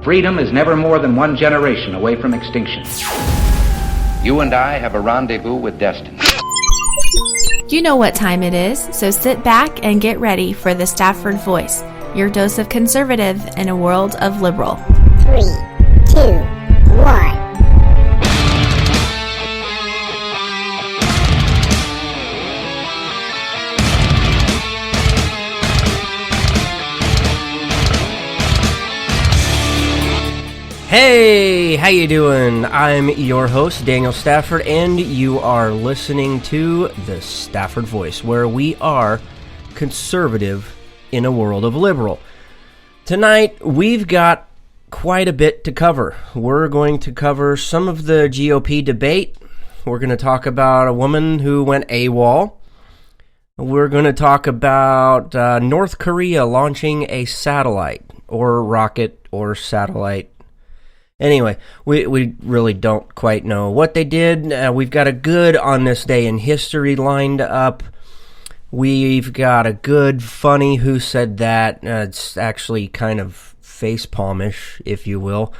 Freedom is never more than one generation away from extinction. You and I have a rendezvous with destiny. You know what time it is, so sit back and get ready for the Stafford Voice, your dose of conservative in a world of liberal. 3, 2, 1. Hey, how you doing? I'm your host, Daniel Stafford, and you are listening to the Stafford Voice, where we are conservative in a world of liberal. Tonight, we've got quite a bit to cover. We're going to cover some of the GOP debate. We're going to talk about a woman who went AWOL. We're going to talk about North Korea launching a satellite, or rocket, or satellite. Anyway, we really don't quite know what they did. We've got a good on this day in history lined up. We've got a good funny who said that. It's actually kind of facepalmish, if you will.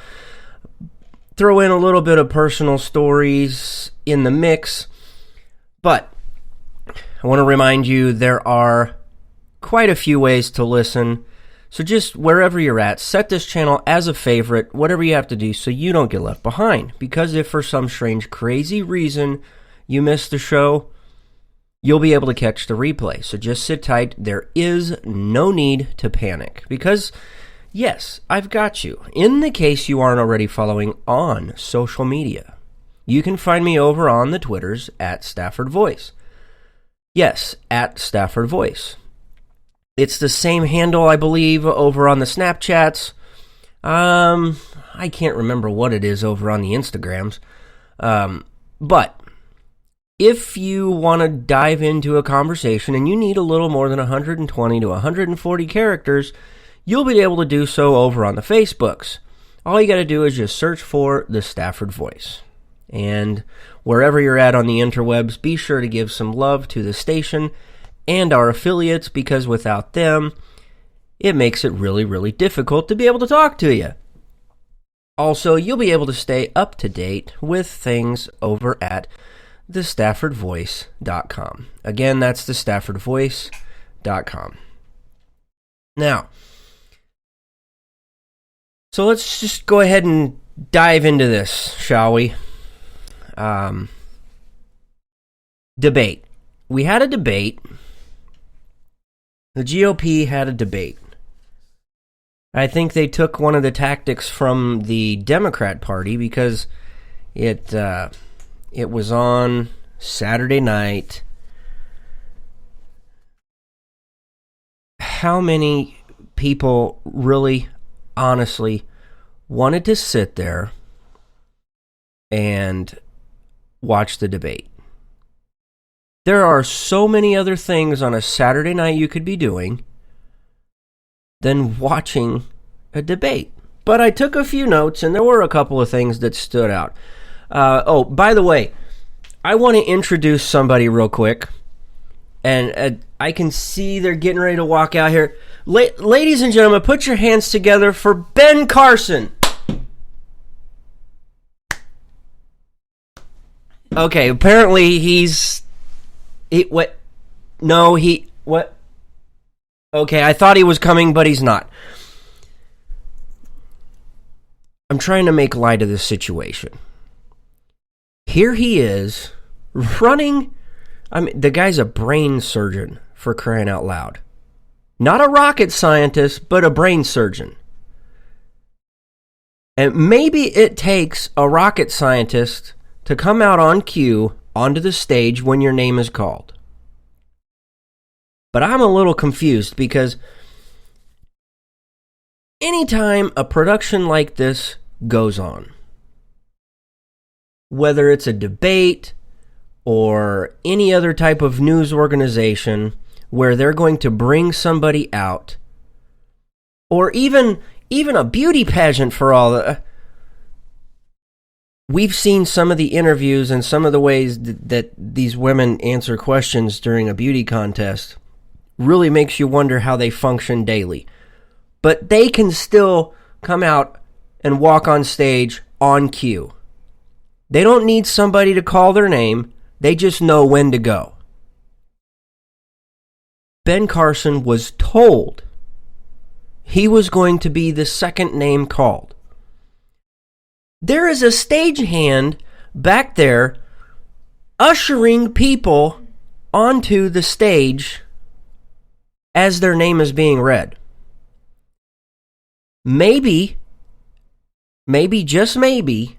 Throw in a little bit of personal stories in the mix. But I want to remind you there are quite a few ways to listen. So just wherever you're at, set this channel as a favorite, whatever you have to do so you don't get left behind. Because if for some strange, crazy reason you miss the show, you'll be able to catch the replay. So just sit tight. There is no need to panic. Because, yes, I've got you. In the case you aren't already following on social media, you can find me over on the Twitters at Stafford Voice. Yes, at Stafford Voice. It's the same handle, I believe, over on the Snapchats. I can't remember what it is over on the Instagrams. But if you want to dive into a conversation and you need a little more than 120 to 140 characters, you'll be able to do so over on the Facebooks. All you got to do is just search for the Stafford Voice. And wherever you're at on the interwebs, be sure to give some love to the station and our affiliates, because without them, it makes it really, really difficult to be able to talk to you. Also, you'll be able to stay up to date with things over at thestaffordvoice.com. Again, that's thestaffordvoice.com. Now, so let's just go ahead and dive into this, shall we? Debate. We had a debate. The GOP had a debate. I think they took one of the tactics from the Democrat Party because it was on Saturday night. How many people really, honestly, wanted to sit there and watch the debate? There are so many other things on a Saturday night you could be doing than watching a debate. But I took a few notes, and there were a couple of things that stood out. By the way, I want to introduce somebody real quick. And I can see they're getting ready to walk out here. Ladies and gentlemen, put your hands together for Ben Carson. Okay, apparently what? Okay, I thought he was coming, but he's not. I'm trying to make light of this situation. Here he is, running. The guy's a brain surgeon, for crying out loud. Not a rocket scientist, but a brain surgeon. And maybe it takes a rocket scientist to come out on cue onto the stage when your name is called. But I'm a little confused because anytime a production like this goes on, whether it's a debate or any other type of news organization where they're going to bring somebody out, or even a beauty pageant for all the... We've seen some of the interviews and some of the ways that these women answer questions during a beauty contest really makes you wonder how they function daily. But they can still come out and walk on stage on cue. They don't need somebody to call their name. They just know when to go. Ben Carson was told he was going to be the second name called. There is a stagehand back there ushering people onto the stage as their name is being read. Maybe, just maybe,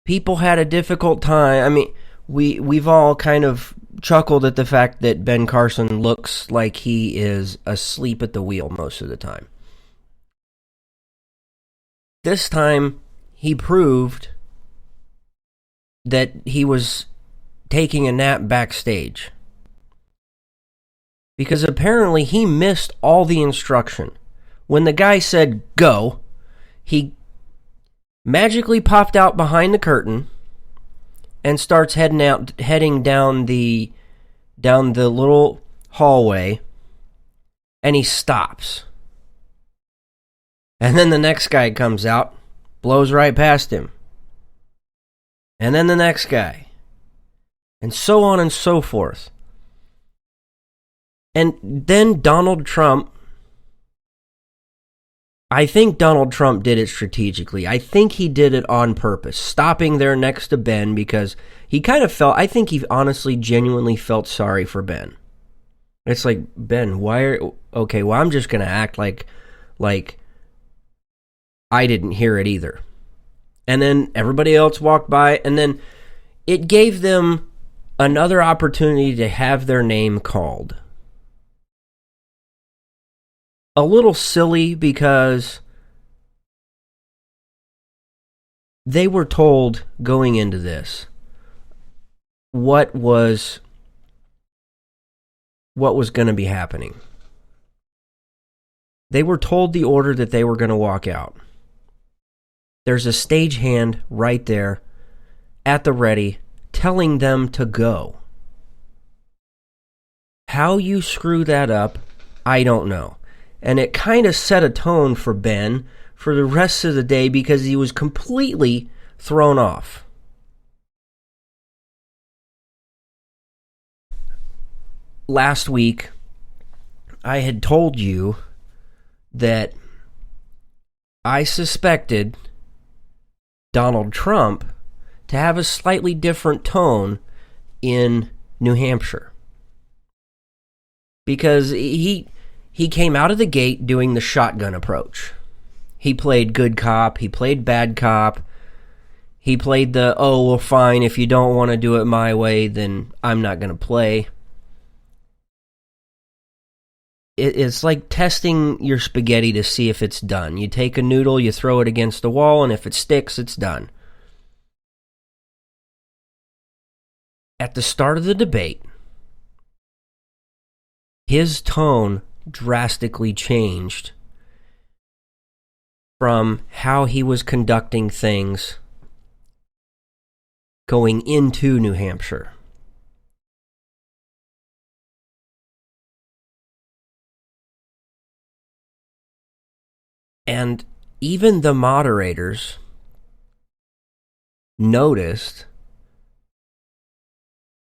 people had a difficult time. I mean, we've all kind of chuckled at the fact that Ben Carson looks like he is asleep at the wheel most of the time. This time, he proved that he was taking a nap backstage. Because apparently he missed all the instruction. When the guy said go, he magically popped out behind the curtain and starts heading down the little hallway, and he stops. And then the next guy comes out, blows right past him. And then the next guy. And so on and so forth. And then Donald Trump, I think Donald Trump did it strategically. I think he did it on purpose, stopping there next to Ben because he kind of felt, I think he honestly, genuinely felt sorry for Ben. It's like, Ben, okay, well, I'm just going to act like I didn't hear it either. And then everybody else walked by, and then it gave them another opportunity to have their name called. A little silly because they were told going into this what was going to be happening. They were told the order that they were going to walk out. There's a stagehand right there at the ready telling them to go. How you screw that up, I don't know. And it kind of set a tone for Ben for the rest of the day because he was completely thrown off. Last week, I had told you that I suspected Donald Trump to have a slightly different tone in New Hampshire. Because he came out of the gate doing the shotgun approach. He played good cop, he played bad cop, he played the, oh, well, fine, if you don't want to do it my way, then I'm not going to play. It's like testing your spaghetti to see if it's done. You take a noodle, you throw it against the wall, and if it sticks, it's done. At the start of the debate, his tone drastically changed from how he was conducting things going into New Hampshire. And even the moderators noticed,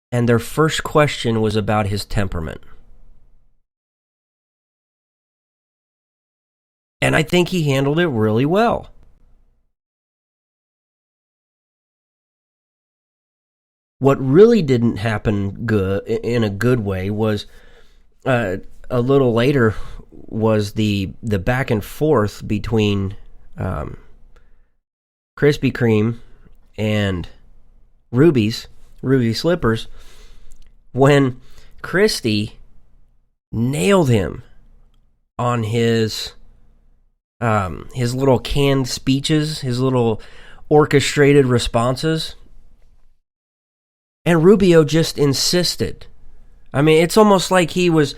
and their first question was about his temperament. And I think he handled it really well. What really didn't happen good in a good way was a little later was the back and forth between Krispy Kreme and Ruby Slippers when Christy nailed him on his little canned speeches, his little orchestrated responses. And Rubio just insisted. I mean, it's almost like he was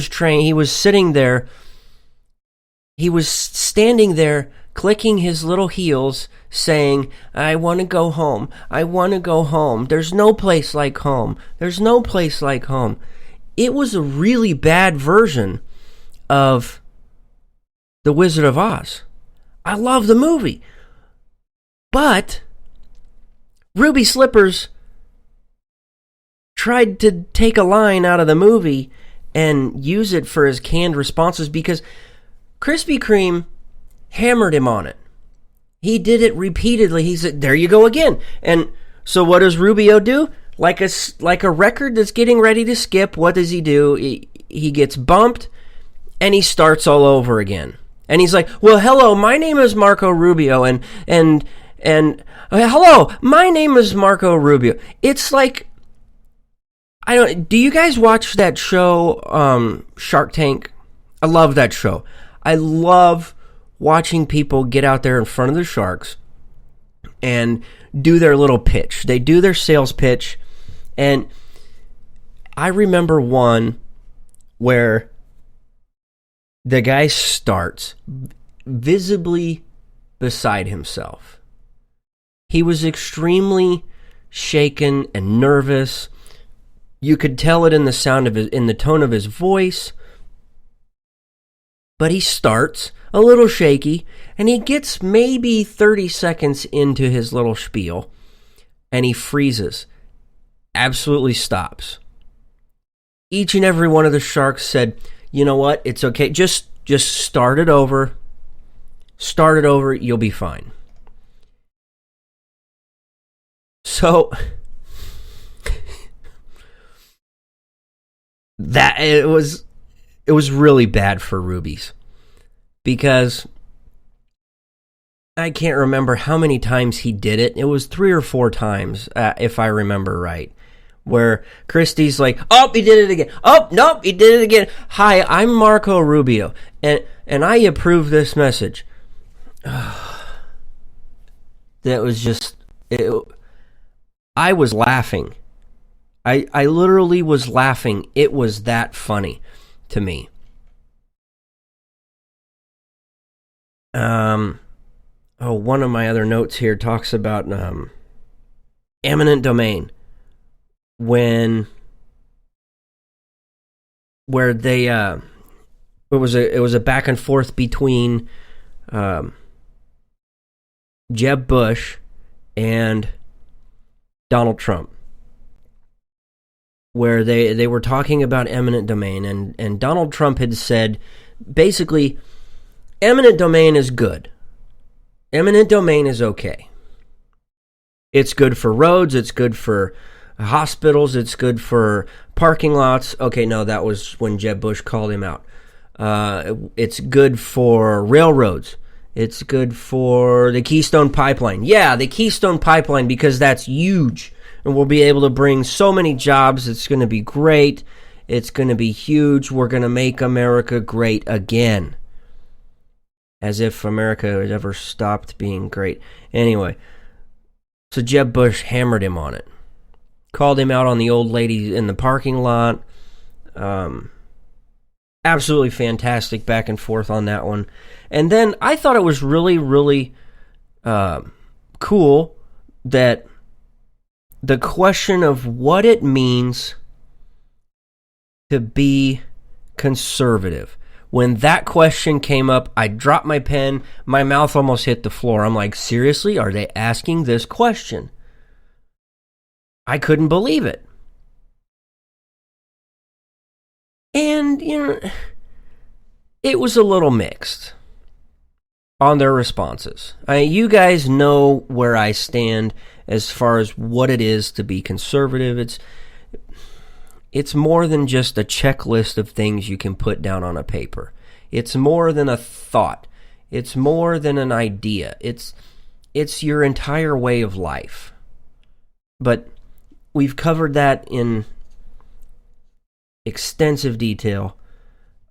trained. He was sitting there. He was standing there, clicking his little heels, saying, I want to go home. I want to go home. There's no place like home. There's no place like home. It was a really bad version of The Wizard of Oz. I love the movie. But Ruby Slippers tried to take a line out of the movie and use it for his canned responses because Krispy Kreme hammered him on it. He did it repeatedly. He said, there you go again. And so what does Rubio do? Like a record that's getting ready to skip, what does he do? He gets bumped, and he starts all over again. And he's like, well, hello, my name is Marco Rubio, and hello, my name is Marco Rubio. It's like, do you guys watch that show, Shark Tank? I love that show. I love watching people get out there in front of the sharks and do their little pitch. They do their sales pitch, and I remember one where the guy starts visibly beside himself. He was extremely shaken and nervous. You could tell it in the tone of his voice. But he starts a little shaky, and he gets maybe 30 seconds into his little spiel, and he freezes. Absolutely stops. Each and every one of the sharks said, you know what, it's okay, just start it over. Start it over, you'll be fine. So, it was really bad for Rubies, because I can't remember how many times he did it. It was 3 or 4 times, if I remember right, where Christie's like, oh, he did it again. Oh, nope, he did it again. Hi, I'm Marco Rubio, and I approve this message. That was just, I was laughing. I literally was laughing. It was that funny to me. One of my other notes here talks about eminent domain, where they it was a back and forth between Jeb Bush and Donald Trump, where they were talking about eminent domain, and Donald Trump had said, basically, eminent domain is good. Eminent domain is okay. It's good for roads, it's good for hospitals, it's good for parking lots. Okay, no, that was when Jeb Bush called him out. It's good for railroads. It's good for the Keystone Pipeline. Yeah, the Keystone Pipeline, because that's huge. And we'll be able to bring so many jobs. It's going to be great. It's going to be huge. We're going to make America great again. As if America has ever stopped being great. Anyway, so Jeb Bush hammered him on it. Called him out on the old lady in the parking lot. Absolutely fantastic back and forth on that one. And then I thought it was really, really cool that the question of what it means to be conservative. When that question came up, I dropped my pen. My mouth almost hit the floor. I'm like, seriously? Are they asking this question? I couldn't believe it. And, it was a little mixed on their responses. You guys know where I stand as far as what it is to be conservative. It's more than just a checklist of things you can put down on a paper. It's more than a thought. It's more than an idea. It's your entire way of life. But we've covered that in extensive detail.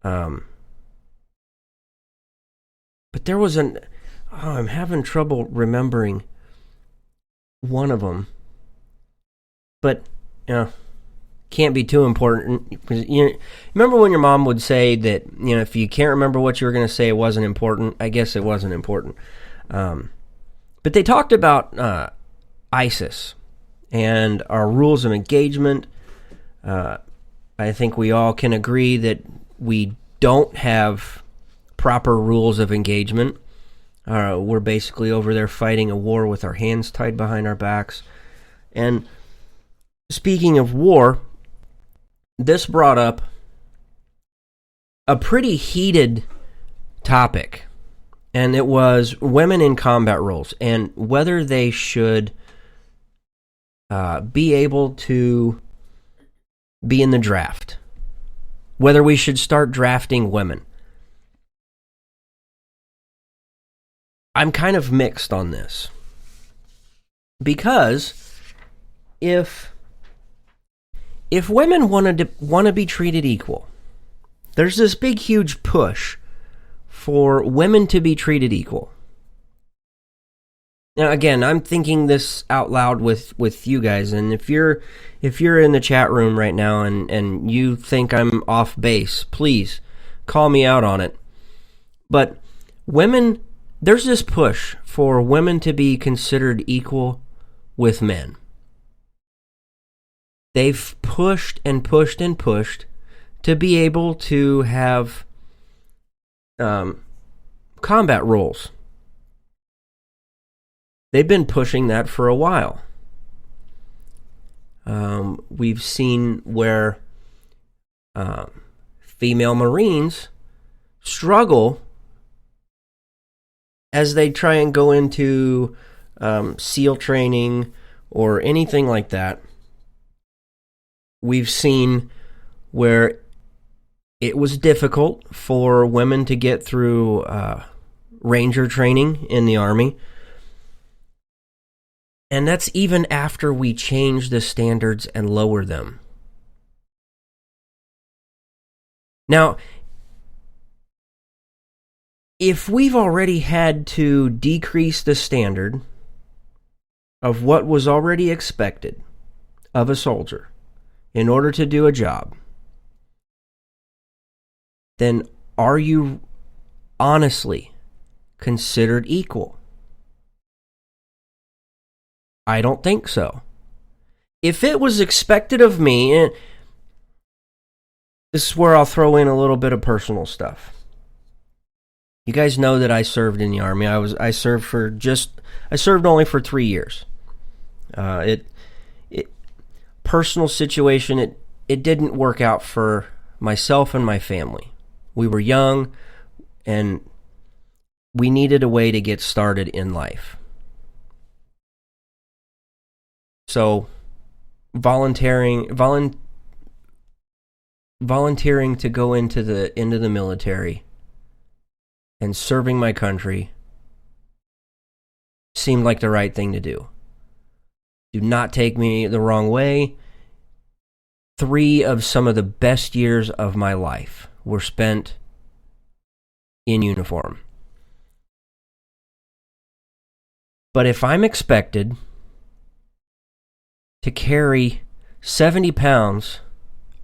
But there was I'm having trouble remembering one of them. But, can't be too important. Remember when your mom would say that, if you can't remember what you were going to say, it wasn't important? I guess it wasn't important. But they talked about ISIS and our rules of engagement. I think we all can agree that we don't have proper rules of engagement. We're basically over there fighting a war with our hands tied behind our backs. And speaking of war, this brought up a pretty heated topic, and it was women in combat roles and whether they should be able to be in the draft, whether we should start drafting women. I'm kind of mixed on this, because if women want to be treated equal, there's this big huge push for women to be treated equal. Now, again, I'm thinking this out loud with you guys, and if you're in the chat room right now and you think I'm off base, please call me out on it. But women, there's this push for women to be considered equal with men. They've pushed and pushed and pushed to be able to have combat roles. They've been pushing that for a while. We've seen where female Marines struggle as they try and go into SEAL training or anything like that. We've seen where it was difficult for women to get through Ranger training in the Army. And that's even after we change the standards and lower them. Now, if we've already had to decrease the standard of what was already expected of a soldier in order to do a job, then are you honestly considered equal? I don't think so. If it was expected of me, and this is where I'll throw in a little bit of personal stuff. You guys know that I served in the Army. I served only for 3 years. Personal situation, it didn't work out for myself and my family. We were young, and we needed a way to get started in life. So, volunteering to go into the military and serving my country seemed like the right thing to do. Do not take me the wrong way. 3 of some of the best years of my life were spent in uniform. But if I'm expected to carry 70 pounds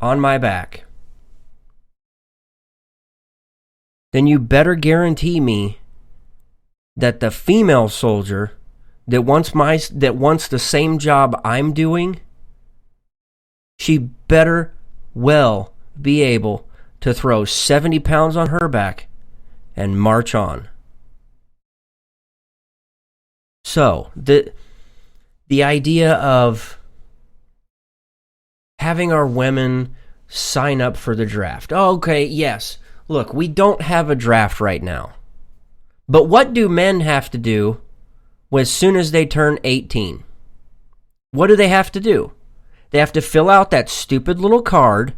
on my back, then you better guarantee me that the female soldier that wants the same job I'm doing, she better well be able to throw 70 pounds on her back and march on. So, the idea of having our women sign up for the draft. Oh, okay, yes. Look, we don't have a draft right now. But what do men have to do as soon as they turn 18? What do they have to do? They have to fill out that stupid little card,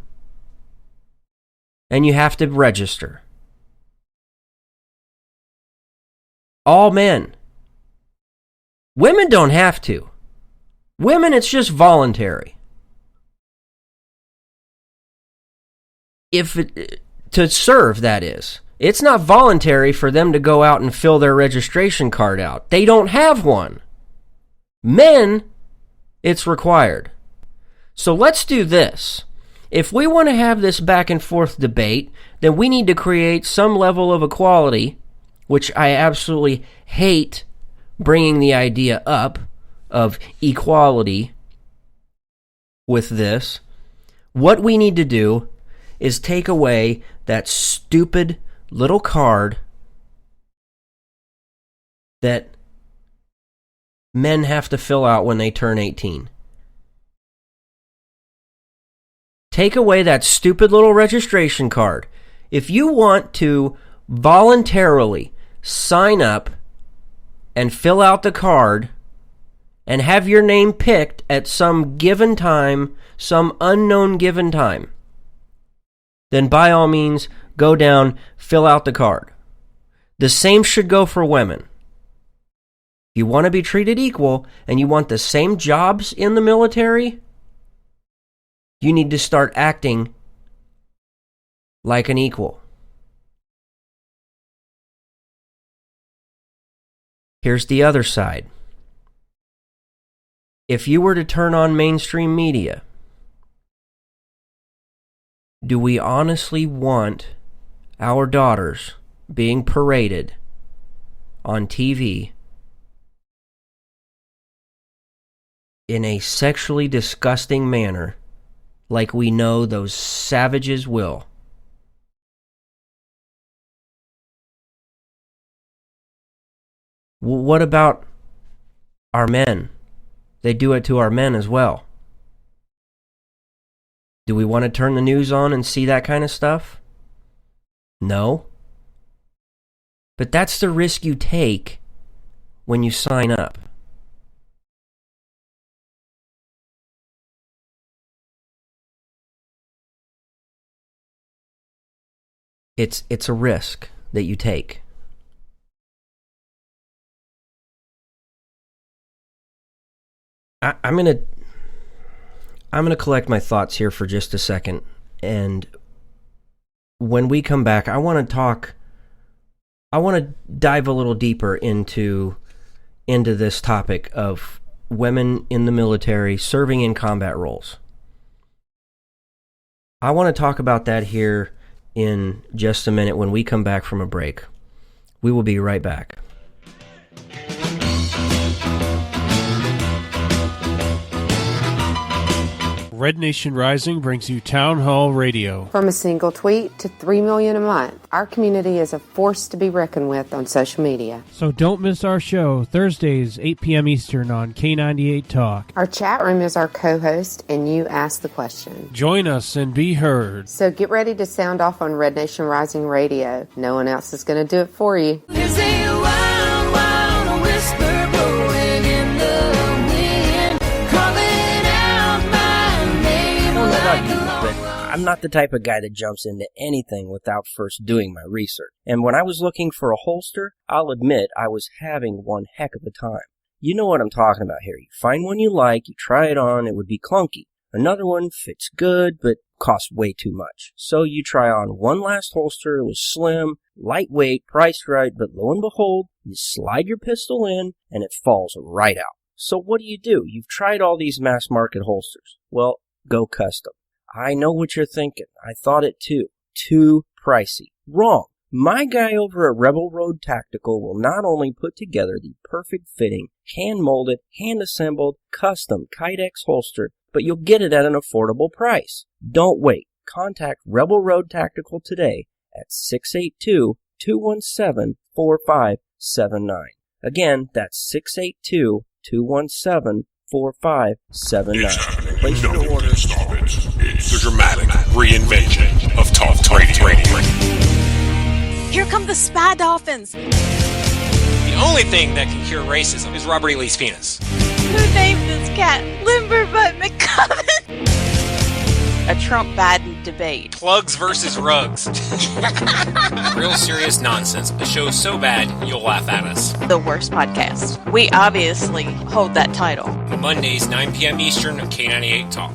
and you have to register. All men. Women don't have to. Women, it's just voluntary. To serve, that is. It's not voluntary for them to go out and fill their registration card out. They don't have one. Men, it's required. So let's do this. If we want to have this back and forth debate, then we need to create some level of equality, which I absolutely hate bringing the idea up of equality with this. What we need to do is take away that stupid little card that men have to fill out when they turn 18. Take away that stupid little registration card. If you want to voluntarily sign up and fill out the card and have your name picked at some given time, some unknown given time, then by all means, go down, fill out the card. The same should go for women. If you want to be treated equal and you want the same jobs in the military, you need to start acting like an equal. Here's the other side. If you were to turn on mainstream media, do we honestly want our daughters being paraded on TV in a sexually disgusting manner like we know those savages will? What about our men? They do it to our men as well. Do we want to turn the news on and see that kind of stuff? No. But that's the risk you take when you sign up. It's a risk that you take. I'm gonna collect my thoughts here for just a second, and when we come back, I want to dive a little deeper into this topic of women in the military serving in combat roles. I want to talk about that here in just a minute when we come back from a break. We will be right back. Red Nation Rising brings you Town Hall Radio. From a single tweet to 3 million a month, our community is a force to be reckoned with on social media. So don't miss our show, Thursdays, 8 p.m. Eastern on K98 Talk. Our chat room is our co-host, and you ask the question. Join us and be heard. So get ready to sound off on Red Nation Rising Radio. No one else is going to do it for you. There's a wild, wild whisper blowing in the wind, calling out my name. I don't know about you, but I'm not the type of guy that jumps into anything without first doing my research. And when I was looking for a holster, I'll admit I was having one heck of a time. You know what I'm talking about here. You find one you like, you try it on, it would be clunky. Another one fits good, but costs way too much. So you try on one last holster, it was slim, lightweight, priced right, but lo and behold, you slide your pistol in, and it falls right out. So what do? You've tried all these mass market holsters. Well, go custom. I know what you're thinking. I thought it too. Too pricey. Wrong. My guy over at Rebel Road Tactical will not only put together the perfect fitting, hand-molded, hand-assembled, custom Kydex holster, but you'll get it at an affordable price. Don't wait. Contact Rebel Road Tactical today at 682-217-4579. Again, that's 682-217-4579. Place your order. It's the dramatic reinvention of talk radio. Here come the spy dolphins. The only thing that can cure racism is Robert E. Lee's penis. Who named this cat Limberbutt McCubbin? A Trump-Biden debate. Plugs versus rugs. Real serious nonsense. The show's so bad, you'll laugh at us. The worst podcast. We obviously hold that title. Mondays, 9 p.m. Eastern on K98 Talk.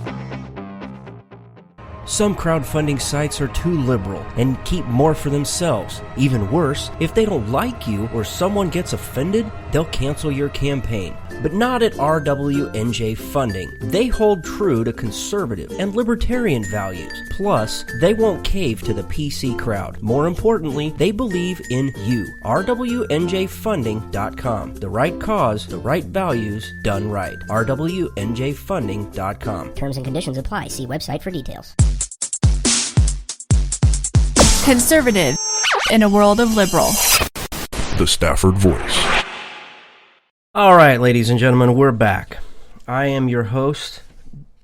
Some crowdfunding sites are too liberal and keep more for themselves. Even worse, if they don't like you or someone gets offended, they'll cancel your campaign. But not at RWNJ Funding. They hold true to conservative and libertarian values. Plus, they won't cave to the PC crowd. More importantly, they believe in you. RWNJFunding.com. The right cause, the right values, done right. RWNJFunding.com. Terms and conditions apply. See website for details. Conservative in a world of liberal. The Stafford Voice. All right, ladies and gentlemen, we're back. I am your host,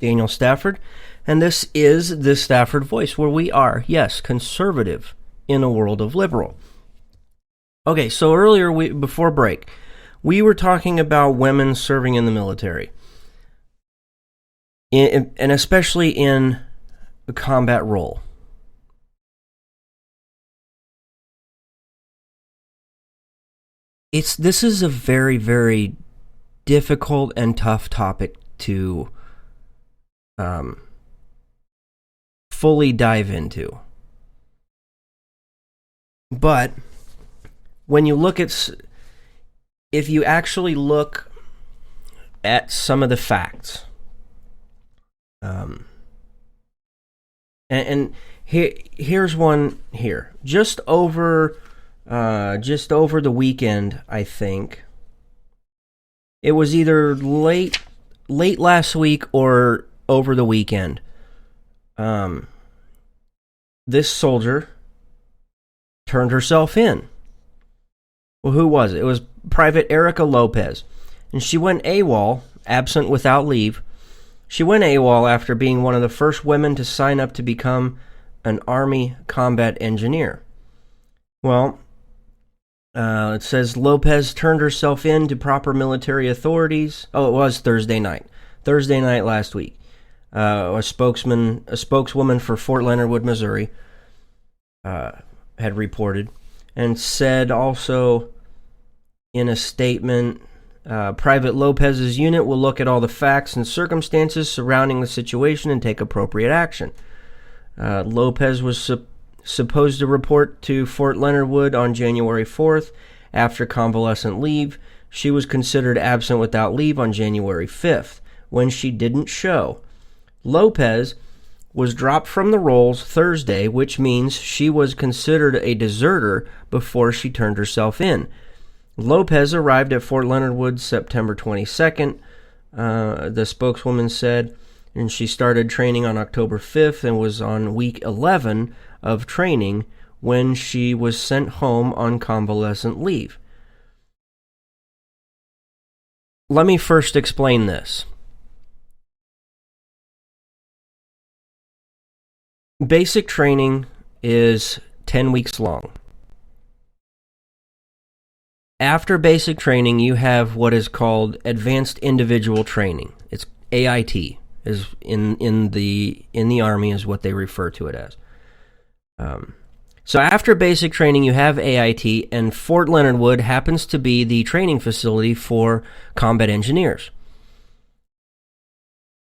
Daniel Stafford, and this is the Stafford Voice, where we are, yes, conservative in a world of liberal. Okay, so earlier, before break, we were talking about women serving in the military, and especially in a combat role. This is a very, very difficult and tough topic to fully dive into. But when you look at, if you actually look at some of the facts, here's one here. Just over the weekend, I think. It was either late last week or over the weekend. This soldier turned herself in. Well, who was it? It was Private Erica Lopez. And she went AWOL, absent without leave. She went AWOL after being one of the first women to sign up to become an Army combat engineer. Well, it says Lopez turned herself in to proper military authorities. Oh, it was Thursday night. Thursday night last week. A spokeswoman for Fort Leonard Wood, Missouri, had reported and said also in a statement, Private Lopez's unit will look at all the facts and circumstances surrounding the situation and take appropriate action. Lopez was supposed to report to Fort Leonard Wood on January 4th after convalescent leave. She was considered absent without leave on January 5th, when she didn't show. Lopez was dropped from the rolls Thursday, which means she was considered a deserter before she turned herself in. Lopez arrived at Fort Leonard Wood September 22nd, the spokeswoman said, and she started training on October 5th and was on week 11 of training when she was sent home on convalescent leave. Let me first explain this. Basic training is 10 weeks long. After basic training, you have what is called advanced individual training. It's AIT, is in the Army is what they refer to it as. So after basic training, you have AIT, and Fort Leonard Wood happens to be the training facility for combat engineers.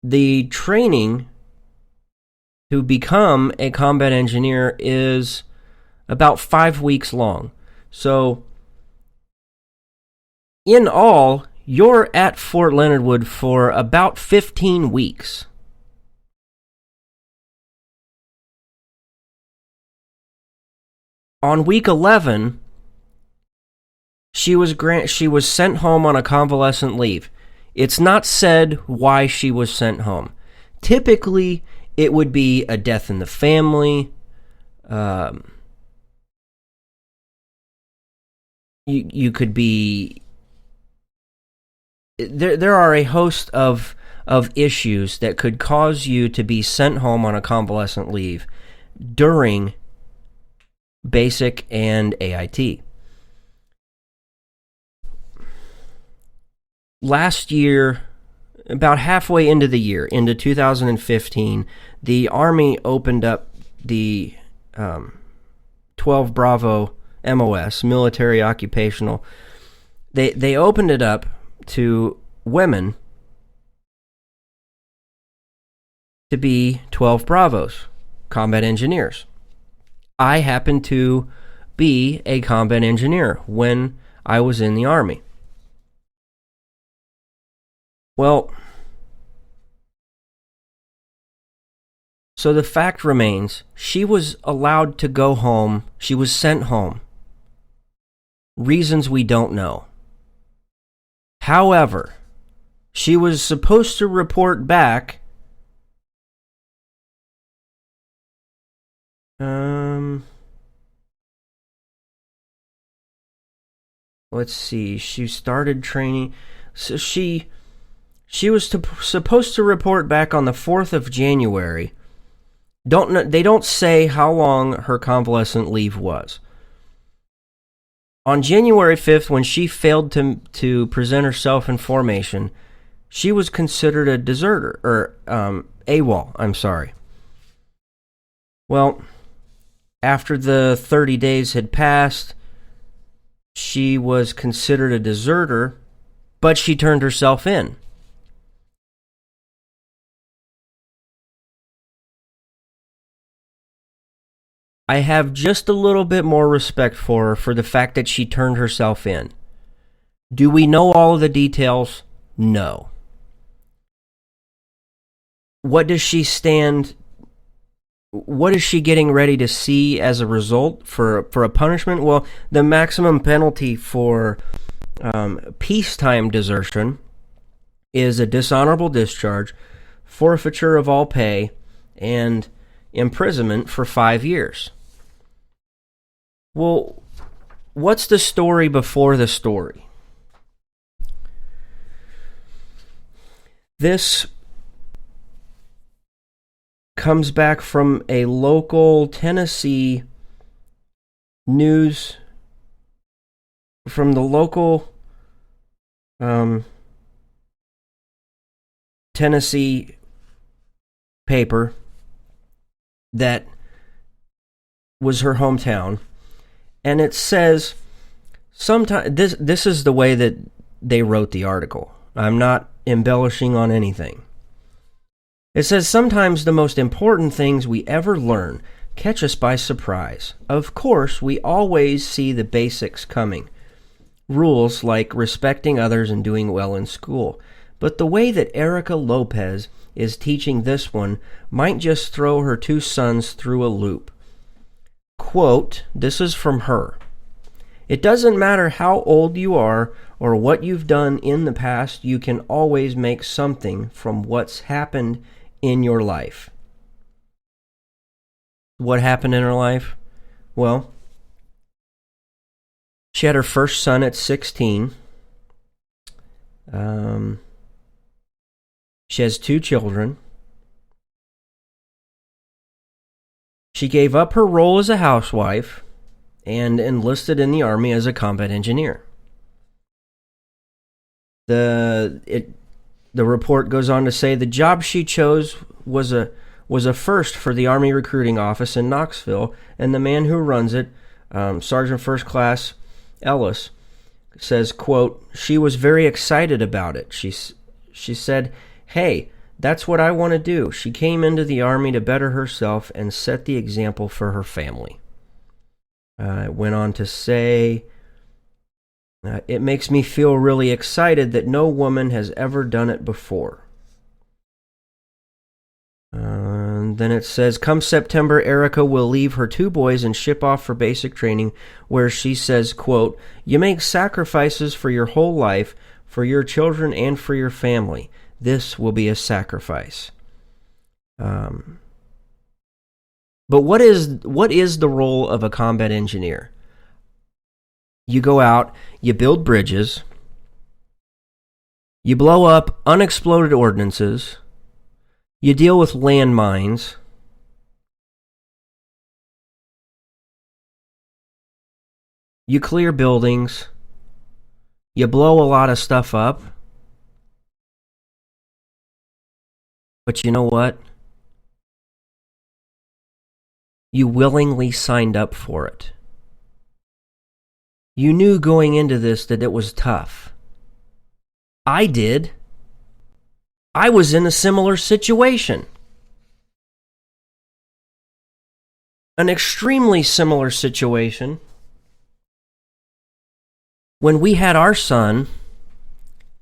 The training to become a combat engineer is about 5 weeks long. So in all, you're at Fort Leonard Wood for about 15 weeks. On week 11, she was sent home on a convalescent leave. It's not said why she was sent home. Typically, it would be a death in the family. You could be. There are a host of issues that could cause you to be sent home on a convalescent leave during basic and AIT. Last year, about halfway into the year, into 2015, the Army opened up the 12 Bravo MOS, military occupational. They opened it up to women to be 12 Bravos, combat engineers. I happened to be a combat engineer when I was in the Army. Well, so the fact remains, she was allowed to go home. She was sent home. Reasons we don't know. However, she was supposed to report back let's see, she started training. So she was supposed to report back on the 4th of January. They don't say how long her convalescent leave was. On January 5th, when she failed to present herself in formation, she was considered a deserter, or AWOL, I'm sorry. Well, after the 30 days had passed, she was considered a deserter, but she turned herself in. I have just a little bit more respect for her for the fact that she turned herself in. Do we know all of the details? No. What is she getting ready to see as a result for a punishment? Well, the maximum penalty for peacetime desertion is a dishonorable discharge, forfeiture of all pay, and imprisonment for 5 years. Well, what's the story before the story? This comes back from a local Tennessee news, from the local Tennessee paper that was her hometown, and it says, this is the way that they wrote the article. I'm not embellishing on anything. It says, sometimes the most important things we ever learn catch us by surprise. Of course, we always see the basics coming. Rules like respecting others and doing well in school. But the way that Erica Lopez is teaching this one might just throw her 2 sons through a loop. Quote, this is from her. It doesn't matter how old you are or what you've done in the past, you can always make something from what's happened in your life. What happened in her life? Well, she had her first son at 16. She has 2 children. She gave up her role as a housewife and enlisted in the Army as a combat engineer. The report goes on to say the job she chose was a first for the Army recruiting office in Knoxville, and the man who runs it, Sergeant First Class Ellis, says, quote, she was very excited about it. She said, hey, that's what I want to do. She came into the Army to better herself and set the example for her family. It went on to say, it makes me feel really excited that no woman has ever done it before. And then it says, come September, Erica will leave her 2 boys and ship off for basic training, where she says, quote, you make sacrifices for your whole life, for your children and for your family. This will be a sacrifice. But what is the role of a combat engineer? You go out, you build bridges, you blow up unexploded ordnances, you deal with landmines, you clear buildings, you blow a lot of stuff up. But you know what? You willingly signed up for it. You knew going into this that it was tough. I did. I was in a similar situation. An extremely similar situation. When we had our son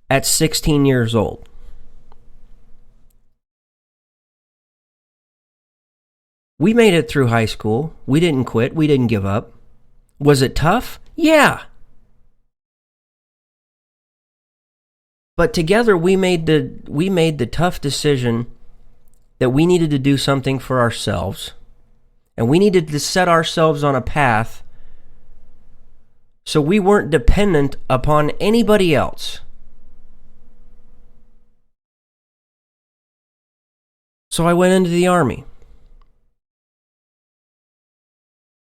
at 16 years old. We made it through high school. We didn't quit. We didn't give up. Was it tough? Yeah. But together we made the tough decision that we needed to do something for ourselves, and we needed to set ourselves on a path So we weren't dependent upon anybody else. So I went into the Army.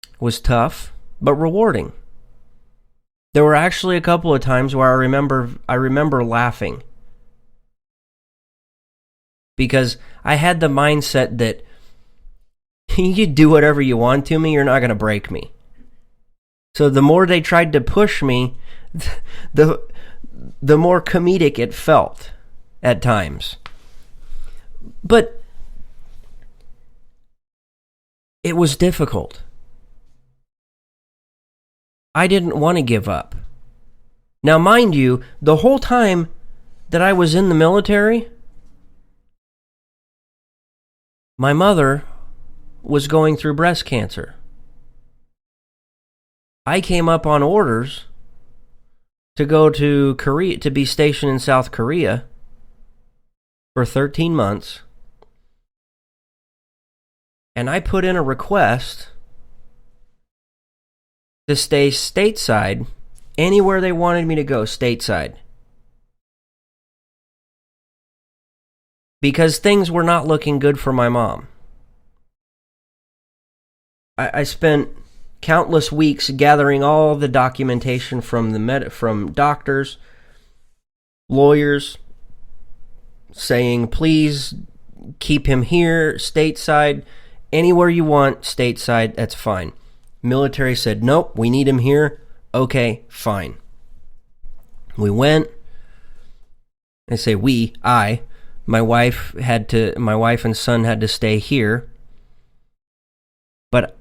It was tough, but rewarding. There were actually a couple of times where I remember laughing. Because I had the mindset that you do whatever you want to me, you're not going to break me. So the more they tried to push me, the more comedic it felt at times. But it was difficult. I didn't want to give up. Now, mind you, the whole time that I was in the military, my mother was going through breast cancer. I came up on orders to go to Korea, to be stationed in South Korea for 13 months. And I put in a request to stay stateside anywhere they wanted me to go stateside. Because things were not looking good for my mom. I spent countless weeks gathering all the documentation from doctors, lawyers, saying, please keep him here, stateside, anywhere you want, stateside, that's fine. Military said, nope, we need him here. Okay, fine. We went. I say my wife and son had to stay here. But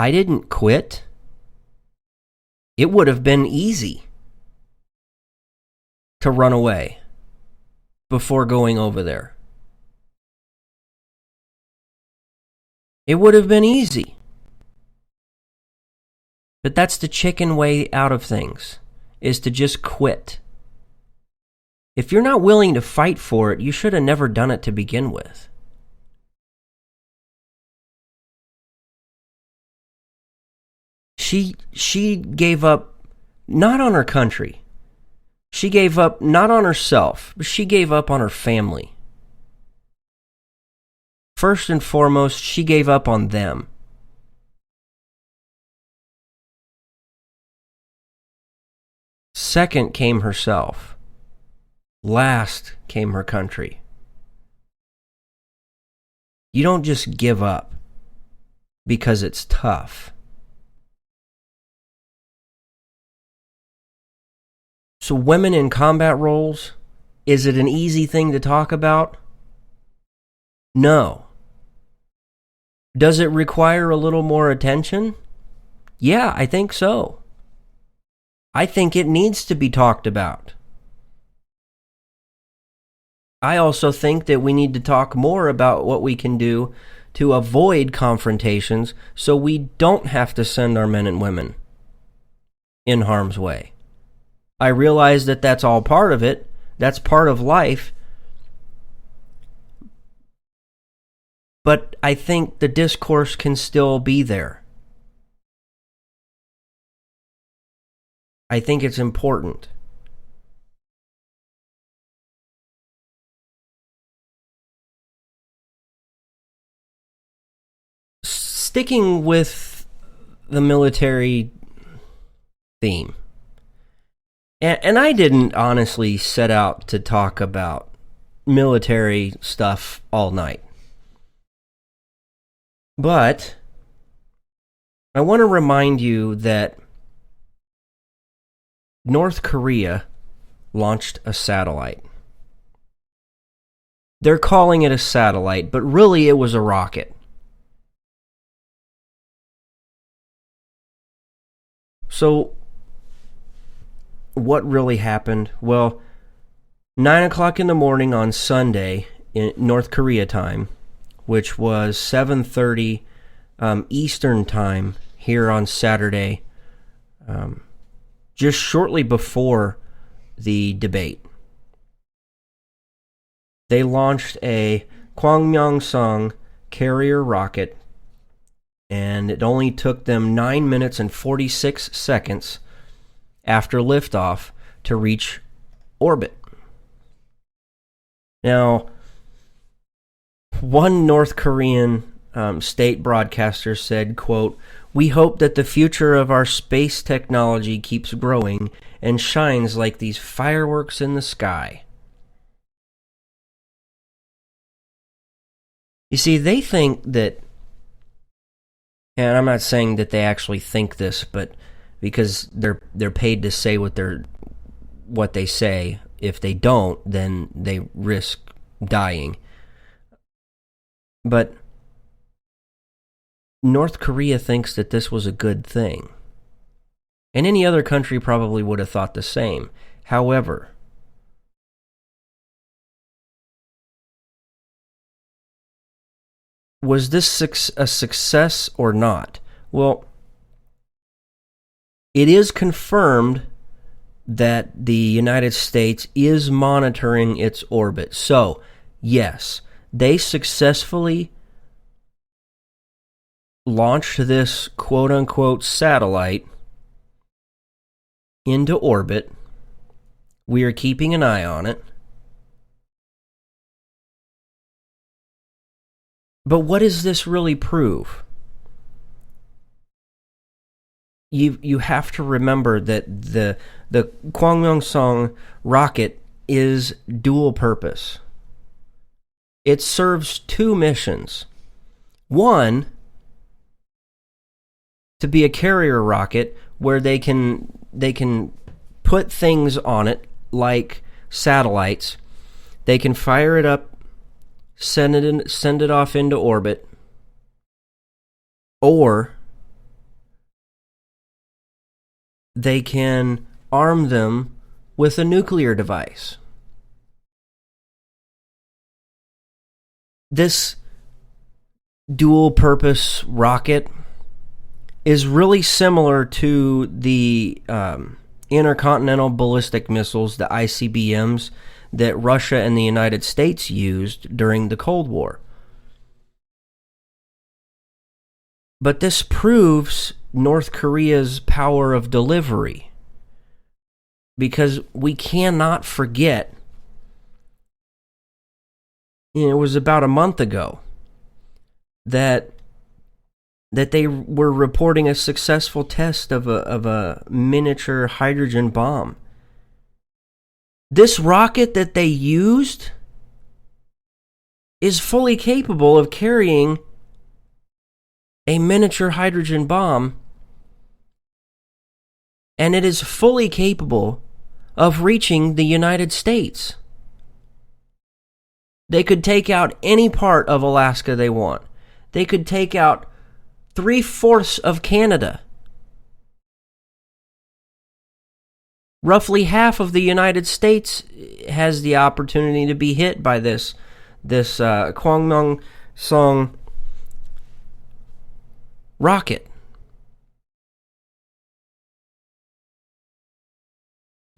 I didn't quit. It would have been easy to run away before going over there. It would have been easy. But that's the chicken way out of things, is to just quit. If you're not willing to fight for it, you should have never done it to begin with. She gave up not on her country. She gave up not on herself, but she gave up on her family. First and foremost, she gave up on them. Second came herself. Last came her country. You don't just give up because it's tough. So women in combat roles, is it an easy thing to talk about? No. Does it require a little more attention? Yeah, I think so. I think it needs to be talked about. I also think that we need to talk more about what we can do to avoid confrontations so we don't have to send our men and women in harm's way. I realize that that's all part of it. That's part of life. But I think the discourse can still be there. I think it's important. Sticking with the military theme. And I didn't honestly set out to talk about military stuff all night. But I want to remind you that North Korea launched a satellite. They're calling it a satellite, but really it was a rocket. So, what really happened? Well, 9 o'clock in the morning on Sunday in North Korea time, which was 7:30 Eastern time here on Saturday, just shortly before the debate, they launched a Kwangmyongsang carrier rocket, and it only took them 9 minutes and 46 seconds after liftoff to reach orbit. Now, one North Korean state broadcaster said, quote, "We hope that the future of our space technology keeps growing and shines like these fireworks in the sky." You see, they think that, and I'm not saying that they actually think this, but because they're paid to say what they say. If they don't, then they risk dying. But North Korea thinks that this was a good thing. And any other country probably would have thought the same. However, was this a success or not? Well, it is confirmed that the United States is monitoring its orbit. So, yes, they successfully launched this quote-unquote satellite into orbit. We are keeping an eye on it. But what does this really prove? You have to remember that the Kwangmyongsong rocket is dual purpose. It serves two missions. One, to be a carrier rocket where they can put things on it like satellites. They can fire it up, send it off into orbit, or they can arm them with a nuclear device. This dual-purpose rocket is really similar to the intercontinental ballistic missiles, the ICBMs, that Russia and the United States used during the Cold War. But this proves North Korea's power of delivery, because we cannot forget, it was about a month ago that they were reporting a successful test of a miniature hydrogen bomb. This rocket that they used is fully capable of carrying a miniature hydrogen bomb, and it is fully capable of reaching the United States. They could take out any part of Alaska they want. They could take out 3/4 of Canada. Roughly half of the United States has the opportunity to be hit by this Kwangmyongsong rocket.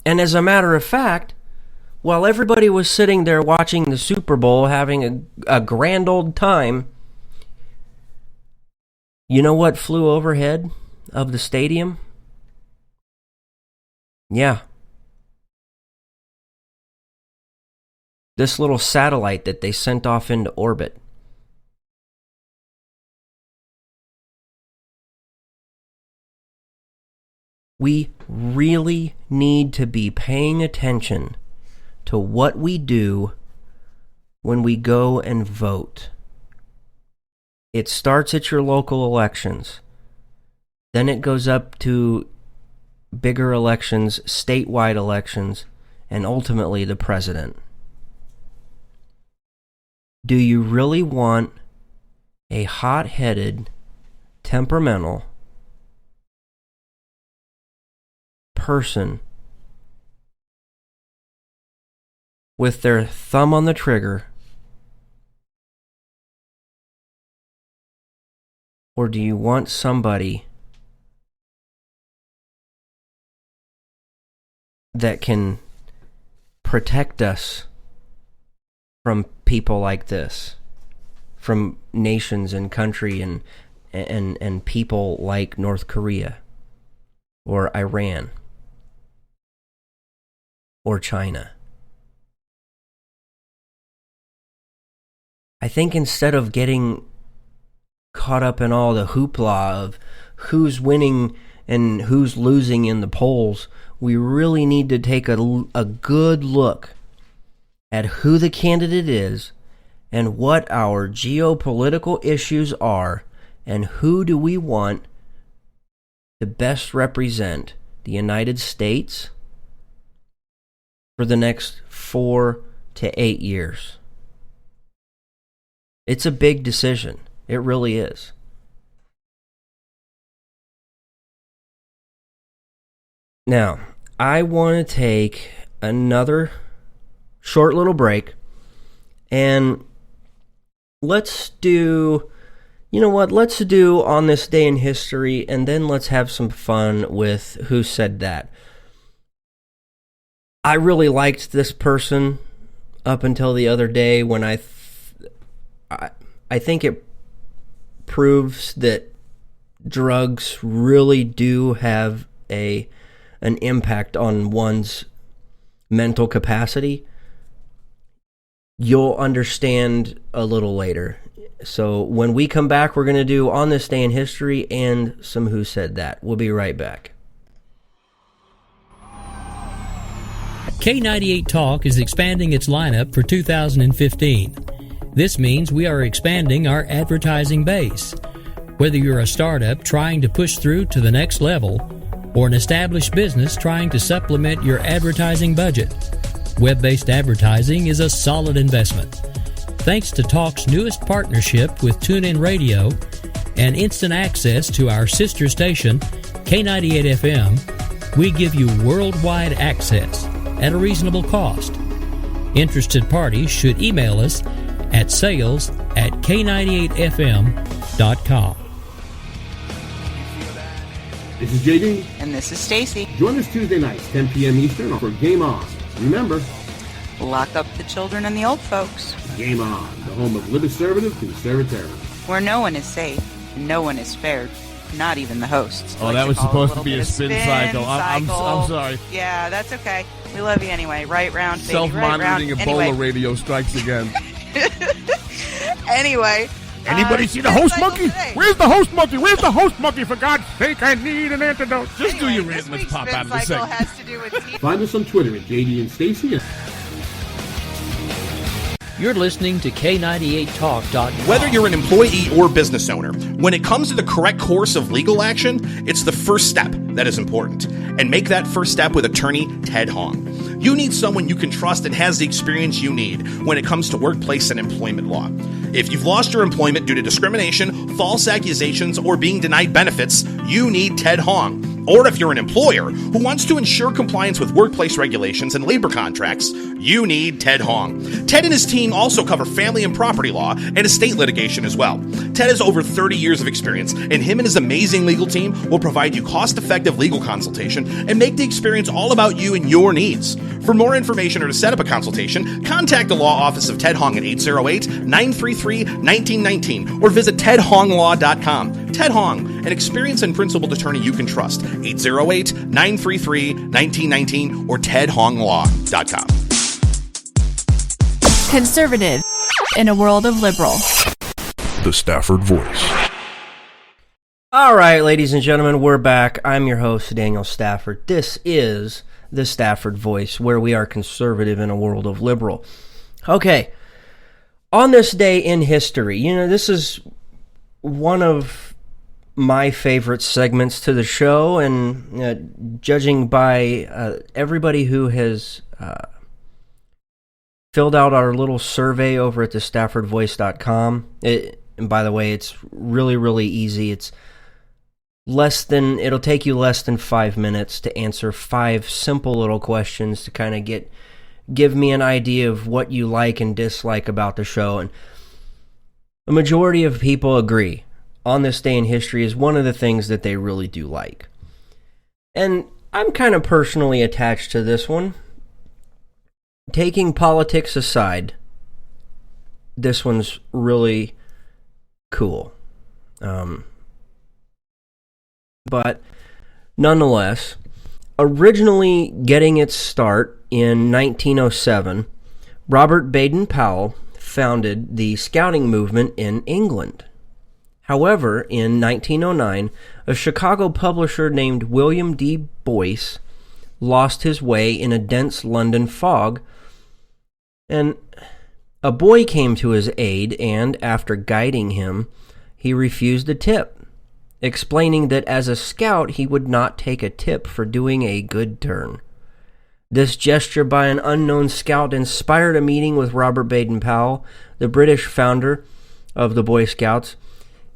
And as a matter of fact, while everybody was sitting there watching the Super Bowl, having a grand old time, you know what flew overhead of the stadium? Yeah. This little satellite that they sent off into orbit. We really need to be paying attention to what we do when we go and vote. It starts at your local elections. Then it goes up to bigger elections, statewide elections, and ultimately the president. Do you really want a hot-headed, temperamental person with their thumb on the trigger? Or do you want somebody that can protect us from people like this, from nations and country and people like North Korea or Iran? or China. I think instead of getting caught up in all the hoopla of who's winning and who's losing in the polls, we really need to take a good look at who the candidate is and what our geopolitical issues are and who do we want to best represent the United States for the next 4 to 8 years. It's a big decision. It really is. Now, I want to take another short little break, and let's do, let's do On This Day in History, and then let's have some fun with Who Said That. I really liked this person up until the other day when I think it proves that drugs really do have an impact on one's mental capacity. You'll understand a little later. So when we come back, we're going to do On This Day in History and some Who Said That. We'll be right back. K98 Talk is expanding its lineup for 2015. This means we are expanding our advertising base. Whether you're a startup trying to push through to the next level, or an established business trying to supplement your advertising budget, web-based advertising is a solid investment. Thanks to Talk's newest partnership with TuneIn Radio and instant access to our sister station, K98 FM, we give you worldwide access at a reasonable cost. Interested parties should email us at sales@k98fm.com. This is JD. And this is Stacy. Join us Tuesday nights, 10 p.m. Eastern for Game On. Remember, Lock up the children and the old folks. Game On, the home of conservative conservatism. Where no one is safe, and no one is spared, not even the hosts. Oh, that was supposed to be a spin cycle. I'm sorry. Yeah, that's okay. We love you anyway. Right round, baby. Self-monitoring right Ebola round. radio strikes again. Anyway. Anybody see the host monkey? Where's the host monkey? Where's the host monkey? For God's sake, I need an antidote. Just do your rant. Let's pop out of the segment. Has to do with Find us on Twitter at JD and Stacy. You're listening to K98Talk.com. Whether you're an employee or business owner, when it comes to the correct course of legal action, it's the first step that is important. And make that first step with attorney Ted Hong. You need someone you can trust and has the experience you need when it comes to workplace and employment law. If you've lost your employment due to discrimination, false accusations, or being denied benefits, you need Ted Hong. Or if you're an employer who wants to ensure compliance with workplace regulations and labor contracts, you need Ted Hong. Ted and his team also cover family and property law and estate litigation as well. Ted has over 30 years of experience, and him and his amazing legal team will provide you cost-effective legal consultation and make the experience all about you and your needs. For more information or to set up a consultation, contact the law office of Ted Hong at 808-933-1919 or visit tedhonglaw.com. Ted Hong, an experienced and principled attorney you can trust. 808-933-1919 or tedhonglaw.com. Conservative in a world of liberal. The Stafford Voice. All right, ladies and gentlemen, we're back. I'm your host, Daniel Stafford. This is the Stafford Voice, where we are conservative in a world of liberal. Okay, on this day in history, this is one of my favorite segments to the show, and judging by everybody who has filled out our little survey over at the staffordvoice.com, and by the way, it's really, really easy. It'll take you less than 5 minutes to answer 5 simple little questions to kind of give me an idea of what you like and dislike about the show. And a majority of people agree On This Day in History is one of the things that they really do like. And I'm kind of personally attached to this one. Taking politics aside, this one's really cool. But nonetheless, Originally getting its start in 1907, Robert Baden-Powell founded the scouting movement in England. However, in 1909, a Chicago publisher named William D. Boyce lost his way in a dense London fog, and a boy came to his aid, and after guiding him, he refused a tip, explaining that as a scout he would not take a tip for doing a good turn. This gesture by an unknown scout inspired a meeting with Robert Baden-Powell, the British founder of the Boy Scouts,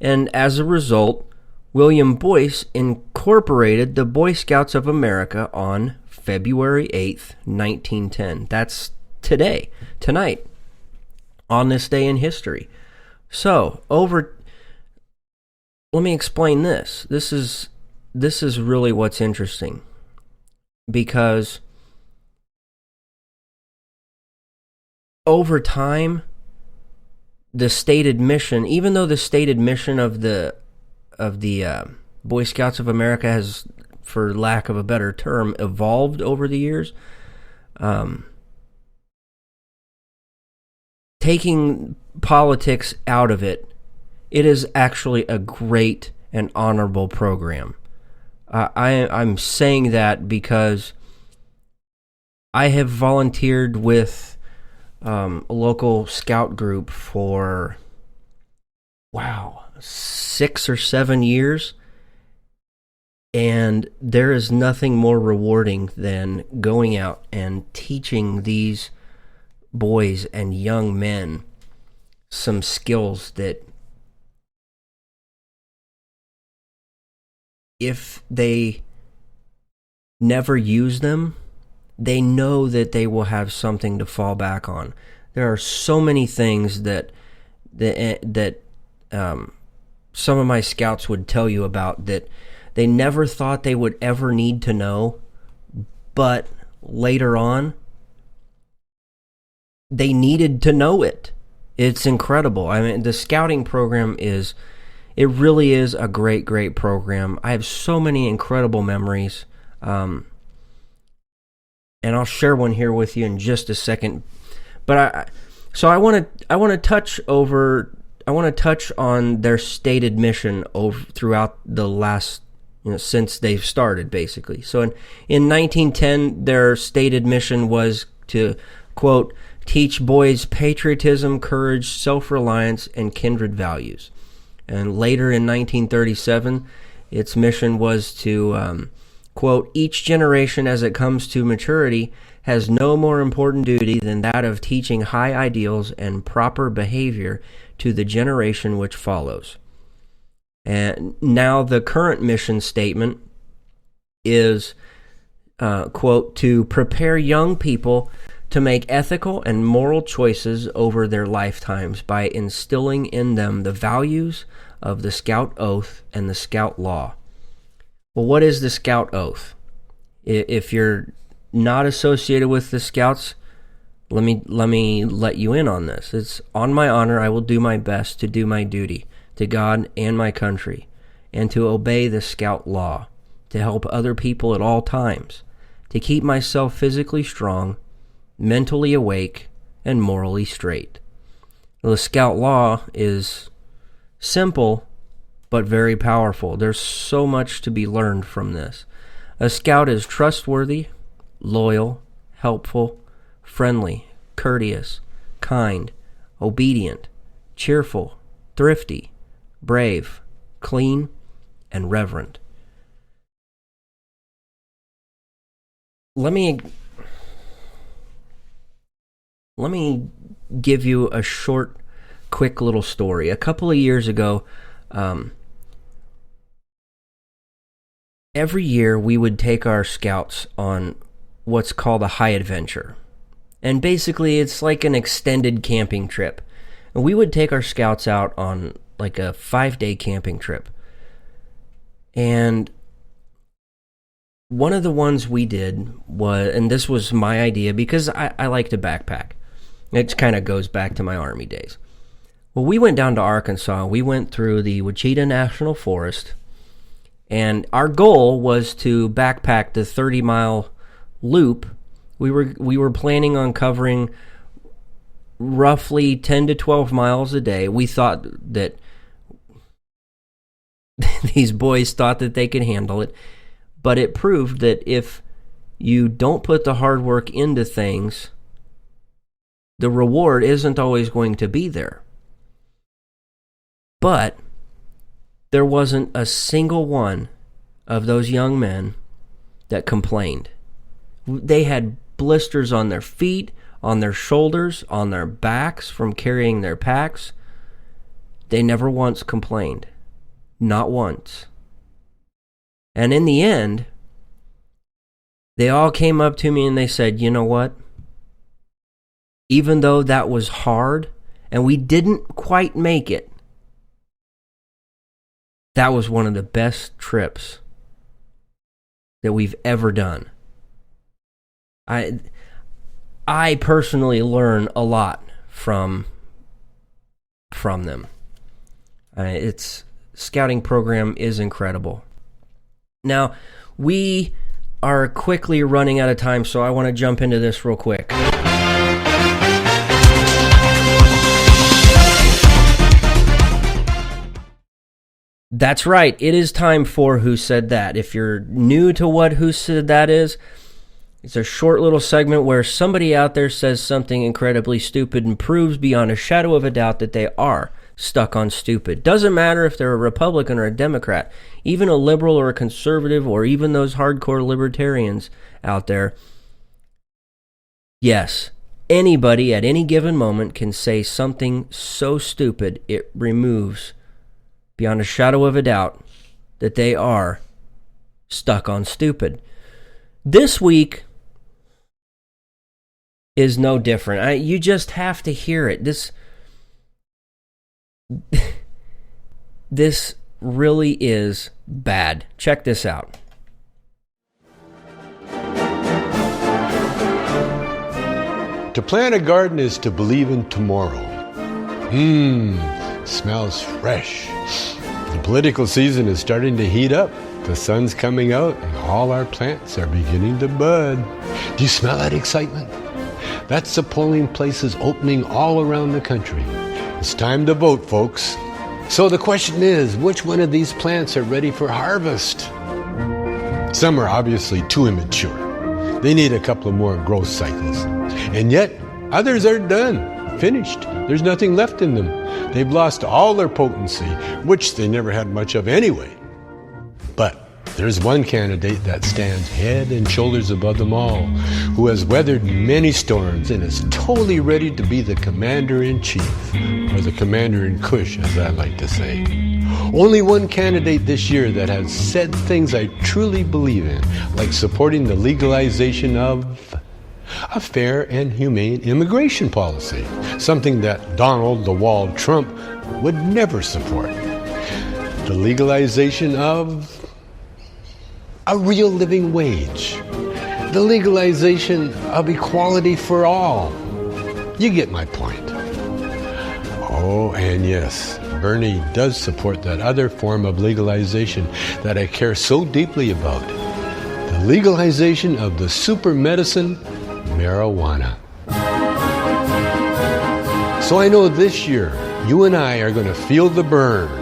and as a result, William Boyce incorporated the Boy Scouts of America on February 8th, 1910. That's tonight, on this day in history. So, let me explain this. This is really what's interesting, because over time, the stated mission, even though the stated mission of the Boy Scouts of America has, for lack of a better term, evolved over the years, taking politics out of it, it is actually a great and honorable program. I'm saying that because I have volunteered with a local scout group for 6 or 7 years, and there is nothing more rewarding than going out and teaching these boys and young men some skills that, if they never use them, they know that they will have something to fall back on. There are so many things that some of my scouts would tell you about that they never thought they would ever need to know, but later on, they needed to know it. It's incredible. I mean, the scouting program it really is a great, great program. I have so many incredible memories. And I'll share one here with you in just a second. But I want to touch on their stated mission throughout the last, since they've started, basically. So in 1910, their stated mission was to, quote, teach boys patriotism, courage, self-reliance, and kindred values. And later in 1937, its mission was to, quote, each generation as it comes to maturity has no more important duty than that of teaching high ideals and proper behavior to the generation which follows. And now the current mission statement is, quote, to prepare young people to make ethical and moral choices over their lifetimes by instilling in them the values of the Scout Oath and the Scout Law. Well, what is the Scout Oath? If you're not associated with the Scouts, let me let you in on this. It's, on my honor, I will do my best to do my duty to God and my country, and to obey the Scout Law, to help other people at all times, to keep myself physically strong, mentally awake, and morally straight. The Scout Law is simple, but very powerful. There's so much to be learned from this. A scout is trustworthy, loyal, helpful, friendly, courteous, kind, obedient, cheerful, thrifty, brave, clean, and reverent. Let me give you a short, quick little story. A couple of years ago, every year we would take our scouts on what's called a high adventure. And basically it's like an extended camping trip. And we would take our scouts out on like a 5-day camping trip. And one of the ones we did was, and this was my idea because I like to backpack. It kind of goes back to my Army days. Well, we went down to Arkansas. We went through the Wichita National Forest, And our goal was to backpack the 30-mile loop. We were planning on covering roughly 10 to 12 miles a day. We thought that these boys thought that they could handle it, but it proved that if you don't put the hard work into things, the reward isn't always going to be there. But there wasn't a single one of those young men that complained. They had blisters on their feet, on their shoulders, on their backs from carrying their packs. They never once complained. Not once. And in the end, they all came up to me and they said, you know what? Even though that was hard and we didn't quite make it, that was one of the best trips that we've ever done. I personally learn a lot from them. Its scouting program is incredible. Now, we are quickly running out of time, so I want to jump into this real quick. That's right, it is time for Who Said That. If you're new to what Who Said That is, it's a short little segment where somebody out there says something incredibly stupid and proves beyond a shadow of a doubt that they are stuck on stupid. Doesn't matter if they're a Republican or a Democrat, even a liberal or a conservative, or even those hardcore libertarians out there. Yes, anybody at any given moment can say something so stupid it removes beyond a shadow of a doubt that they are stuck on stupid. This week is no different. You just have to hear it. This really is bad. Check this out. To plant a garden is to believe in tomorrow. Smells fresh. The political season is starting to heat up. The sun's coming out and all our plants are beginning to bud. Do you smell that excitement? That's the polling places opening all around the country. It's time to vote, folks. So the question is, which one of these plants are ready for harvest? Some are obviously too immature. They need a couple of more growth cycles. And yet, others are done, finished. There's nothing left in them. They've lost all their potency, which they never had much of anyway. But there's one candidate that stands head and shoulders above them all, who has weathered many storms and is totally ready to be the commander-in-chief, or the commander-in-cush, as I like to say. Only one candidate this year that has said things I truly believe in, like supporting the legalization of a fair and humane immigration policy, something that Donald the Wall Trump would never support. The legalization of a real living wage. The legalization of equality for all. You get my point. Oh, and yes, Bernie does support that other form of legalization that I care so deeply about. The legalization of the super medicine, marijuana. So I know this year, you and I are going to feel the burn.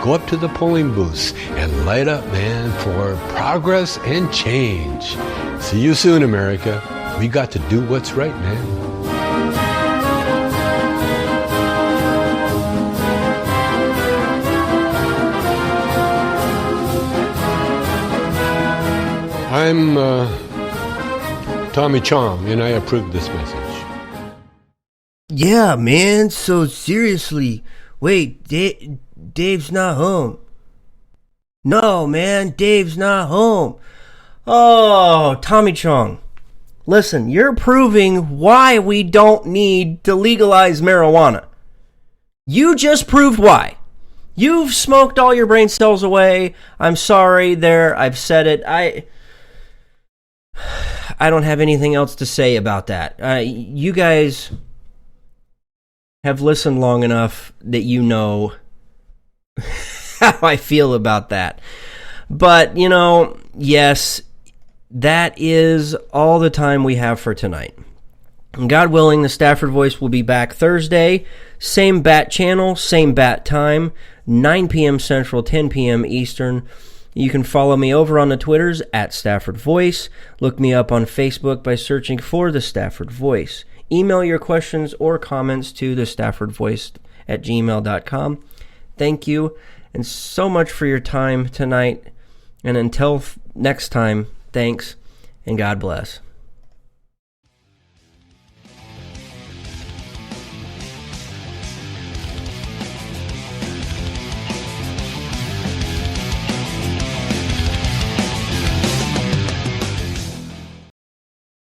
Go up to the polling booths and light up, man, for progress and change. See you soon, America. We got to do what's right, man. I'm Tommy Chong, and I approve this message. Yeah, man, so seriously. Wait, Dave's not home. No, man, Dave's not home. Oh, Tommy Chong. Listen, you're proving why we don't need to legalize marijuana. You just proved why. You've smoked all your brain cells away. I'm sorry there. I've said it. I don't have anything else to say about that. You guys have listened long enough that you know how I feel about that. But, yes, that is all the time we have for tonight. And God willing, the Stafford Voice will be back Thursday. Same bat channel, same bat time, 9 p.m. Central, 10 p.m. Eastern. You can follow me over on the Twitters at Stafford Voice. Look me up on Facebook by searching for the Stafford Voice. Email your questions or comments to thestaffordvoice@gmail.com. Thank you and so much for your time tonight. And until next time, thanks and God bless.